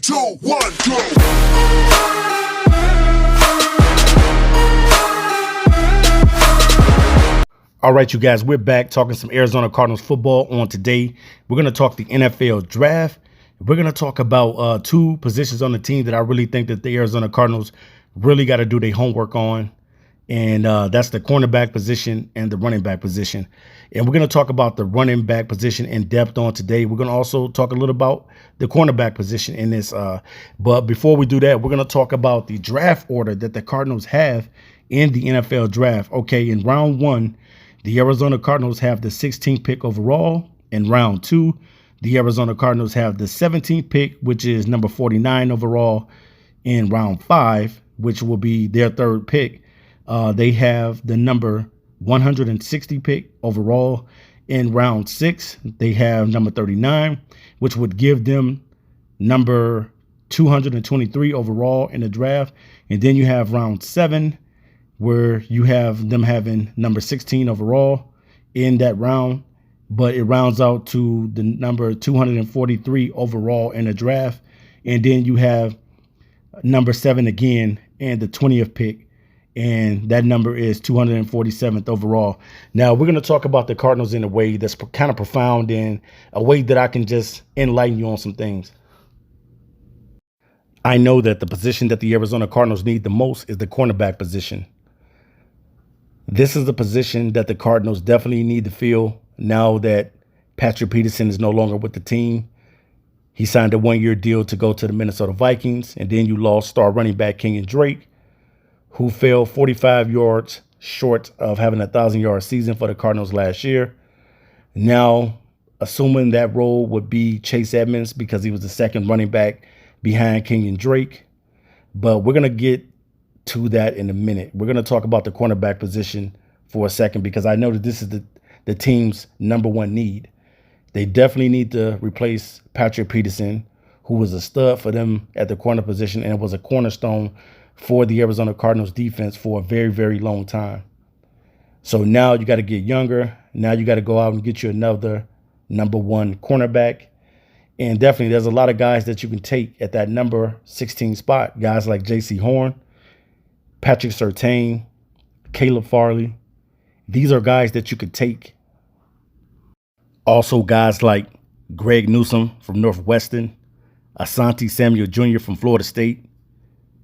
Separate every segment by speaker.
Speaker 1: 2, 1, go!
Speaker 2: All right, you guys, we're back talking some Arizona Cardinals football. On today, we're going to talk the NFL draft. We're going to talk about two positions on the team that I really think that the Arizona Cardinals really got to do their homework on. And that's the cornerback position and the running back position. And we're going to talk about the running back position in depth on today. We're going to also talk a little about the cornerback position in this. But before we do that, we're going to talk about the draft order that the Cardinals have in the NFL draft. Okay, in round one, the Arizona Cardinals have the 16th pick overall. In round two, the Arizona Cardinals have the 17th pick, which is number 49 overall. In round five, which will be their third pick, they have the number 160 pick overall. In round six, they have number 39, which would give them number 223 overall in the draft. And then you have round seven, where you have them having number 16 overall in that round, but it rounds out to the number 243 overall in the draft. And then you have number 7 again and the 20th pick, and that number is 247th overall. Now we're going to talk about the Cardinals in a way that's kind of profound, in a way that I can just enlighten you on some things. I know that the position that the Arizona Cardinals need the most is the cornerback position. This is the position that the Cardinals definitely need to fill now that Patrick Peterson is no longer with the team. He signed a one-year deal to go to the Minnesota Vikings, and then you lost star running back Kenyon Drake, who fell 45 yards short of having a 1,000-yard season for the Cardinals last year. Now, assuming that role would be Chase Edmonds because he was the second running back behind Kenyon Drake. But we're going to get to that in a minute. We're going to talk about the cornerback position for a second, because I know that this is the team's number one need. They definitely need to replace Patrick Peterson, who was a stud for them at the corner position and was a cornerstone for the Arizona Cardinals defense for a very, very long time. So now you got to get younger. Now you got to go out and get you another number one cornerback. And definitely there's a lot of guys that you can take at that number 16 spot. Guys like J.C. Horn, Patrick Surtain, Caleb Farley. These are guys that you could take. Also guys like Greg Newsome from Northwestern, Asante Samuel Jr. from Florida State,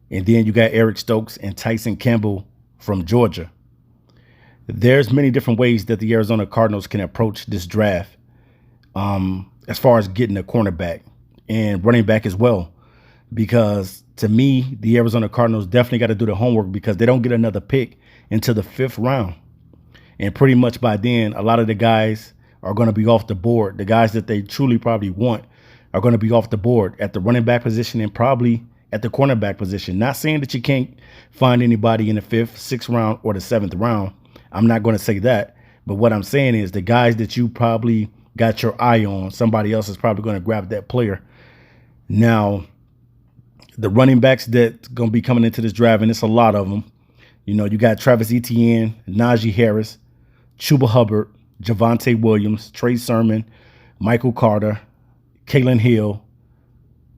Speaker 2: and then you got Eric Stokes and Tyson Campbell from Georgia. There's many different ways that the Arizona Cardinals can approach this draft as far as getting a cornerback and running back as well, because to me, the Arizona Cardinals definitely got to do the homework, because they don't get another pick until the 5th round. And pretty much by then, a lot of the guys are going to be off the board. The guys that they truly probably want are going to be off the board at the running back position and probably at the cornerback position. Not saying that you can't find anybody in the 5th, 6th round or the 7th round. I'm not going to say that. But what I'm saying is the guys that you probably got your eye on, somebody else is probably going to grab that player. Now, the running backs that's going to be coming into this draft, and it's a lot of them. You know, you got Travis Etienne, Najee Harris, Chuba Hubbard, Javonte Williams, Trey Sermon, Michael Carter, Kalen Hill,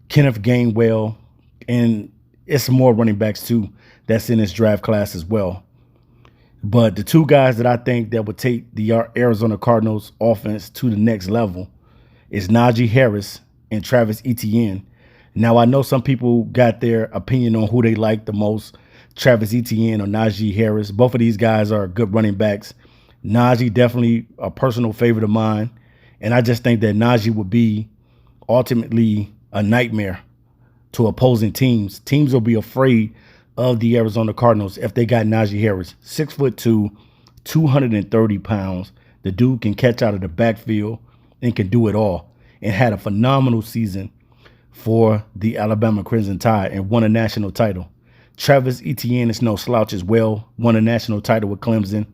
Speaker 2: Kenneth Gainwell, and it's some more running backs too that's in this draft class as well. But the two guys that I think that would take the Arizona Cardinals offense to the next level is Najee Harris and Travis Etienne. Now, I know some people got their opinion on who they like the most, Travis Etienne or Najee Harris. Both of these guys are good running backs. Najee definitely a personal favorite of mine. And I just think that Najee would be ultimately a nightmare to opposing teams. Teams will be afraid of the Arizona Cardinals if they got Najee Harris. 6'2", 230 pounds. The dude can catch out of the backfield and can do it all, and had a phenomenal season for the Alabama Crimson Tide and won a national title. Travis Etienne is no slouch as well, won a national title with Clemson.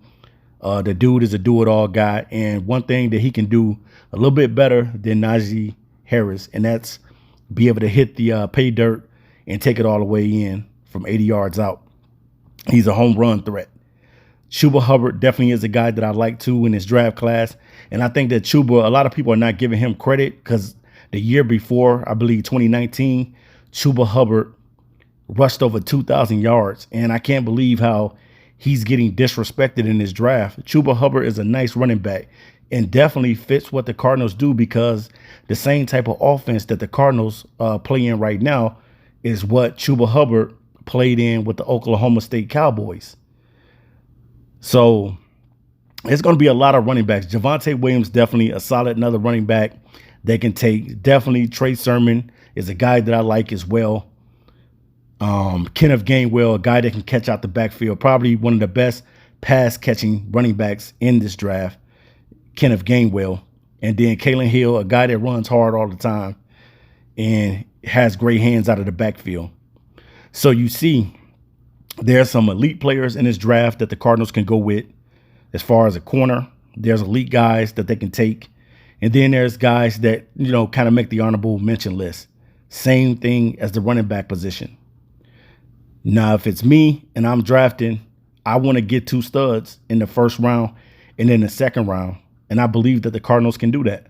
Speaker 2: The dude is a do-it-all guy, and one thing that he can do a little bit better than Najee Harris, and that's be able to hit the pay dirt and take it all the way in from 80 yards out. He's a home run threat. Chuba Hubbard definitely is a guy that I like too in his draft class. And I think that Chuba, a lot of people are not giving him credit because the year before, I believe 2019, Chuba Hubbard rushed over 2,000 yards, and I can't believe how he's getting disrespected in this draft. Chuba Hubbard is a nice running back and definitely fits what the Cardinals do, because the same type of offense that the Cardinals play in right now is what Chuba Hubbard played in with the Oklahoma State Cowboys. So it's going to be a lot of running backs. Javonte Williams, definitely a solid another running back they can take. Definitely Trey Sermon is a guy that I like as well. Kenneth Gainwell, a guy that can catch out the backfield, probably one of the best pass catching running backs in this draft, Kenneth Gainwell. And then Kalen Hill, a guy that runs hard all the time and has great hands out of the backfield. So you see, there's some elite players in this draft that the Cardinals can go with. As far as a corner, there's elite guys that they can take. And then there's guys that, kind of make the honorable mention list. Same thing as the running back position. Now, if it's me and I'm drafting, I want to get 2 studs in the first round and in the second round. And I believe that the Cardinals can do that.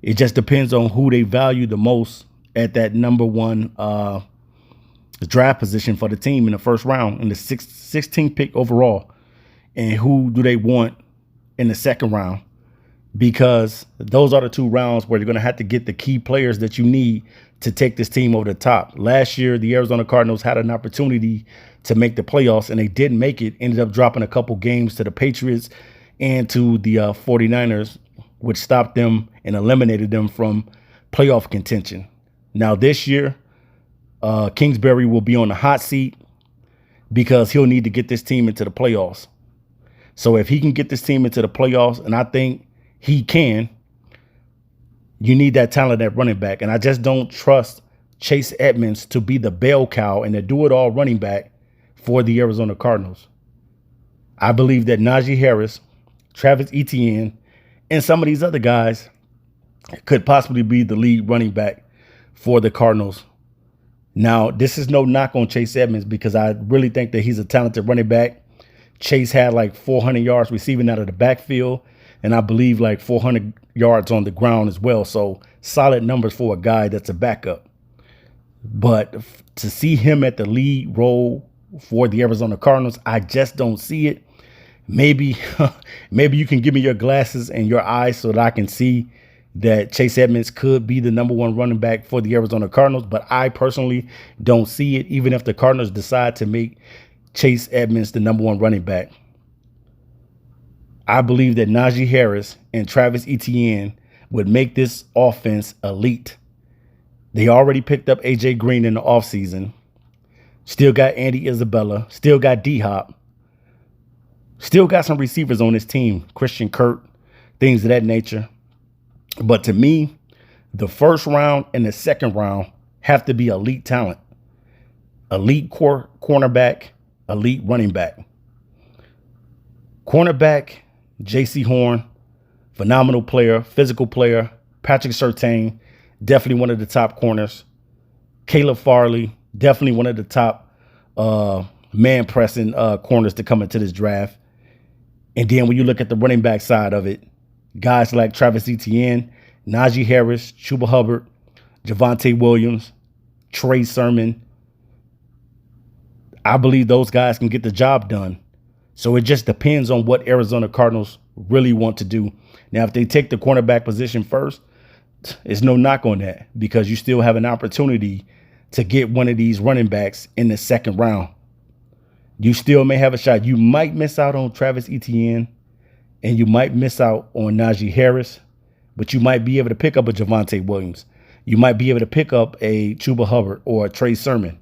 Speaker 2: It just depends on who they value the most at that number 1 draft position for the team in the first round, in the 16th pick overall. And who do they want in the second round? Because those are the 2 rounds where you're going to have to get the key players that you need to take this team over the top. Last year, the Arizona Cardinals had an opportunity to make the playoffs, and they didn't make it. Ended up dropping a couple games to the Patriots and to the 49ers, which stopped them and eliminated them from playoff contention. Now this year, Kingsbury will be on the hot seat because he'll need to get this team into the playoffs. So if he can get this team into the playoffs, and I think he can, you need that talent at running back. And I just don't trust Chase Edmonds to be the bell cow and the do-it-all running back for the Arizona Cardinals. I believe that Najee Harris, Travis Etienne, and some of these other guys could possibly be the lead running back for the Cardinals. Now, this is no knock on Chase Edmonds, because I really think that he's a talented running back. Chase had like 400 yards receiving out of the backfield, and I believe like 400 yards on the ground as well. So solid numbers for a guy that's a backup. But to see him at the lead role for the Arizona Cardinals, I just don't see it. Maybe you can give me your glasses and your eyes so that I can see that Chase Edmonds could be the number 1 running back for the Arizona Cardinals. But I personally don't see it, even if the Cardinals decide to make Chase Edmonds the number 1 running back. I believe that Najee Harris and Travis Etienne would make this offense elite. They already picked up A.J. Green in the offseason. Still got Andy Isabella. Still got D-Hop. Still got some receivers on this team. Christian Kirk, things of that nature. But to me, the first round and the second round have to be elite talent. Elite cornerback, elite running back. Cornerback, J.C. Horn, phenomenal player, physical player. Patrick Surtain, definitely one of the top corners. Caleb Farley, definitely one of the top man-pressing corners to come into this draft. And then when you look at the running back side of it, guys like Travis Etienne, Najee Harris, Chuba Hubbard, Javonte Williams, Trey Sermon, I believe those guys can get the job done. So it just depends on what Arizona Cardinals really want to do. Now, if they take the cornerback position first, it's no knock on that, because you still have an opportunity to get one of these running backs in the second round. You still may have a shot. You might miss out on Travis Etienne, and you might miss out on Najee Harris, but you might be able to pick up a Javonte Williams. You might be able to pick up a Chuba Hubbard or a Trey Sermon.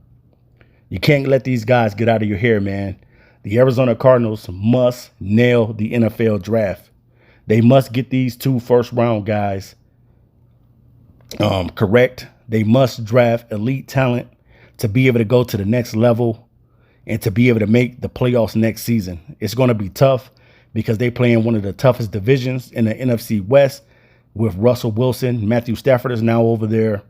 Speaker 2: You can't let these guys get out of your hair, man. The Arizona Cardinals must nail the NFL draft. They must get these 2 first-round guys correct. They must draft elite talent to be able to go to the next level and to be able to make the playoffs next season. It's going to be tough because they play in one of the toughest divisions in the NFC West with Russell Wilson. Matthew Stafford is now over there.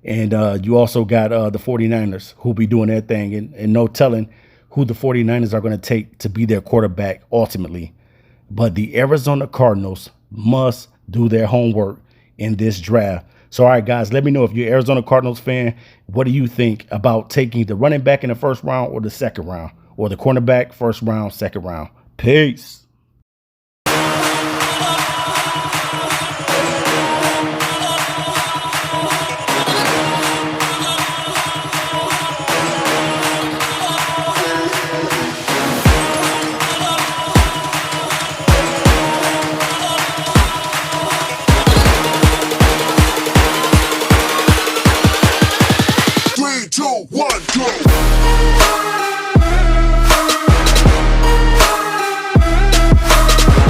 Speaker 2: And you also got the 49ers who'll be doing their thing, and no telling who the 49ers are going to take to be their quarterback ultimately. But the Arizona Cardinals must do their homework in this draft So, all right, guys, let me know if you're an Arizona Cardinals fan. What do you think about taking the running back in the first round or the second round, or the cornerback first round, second round? Peace.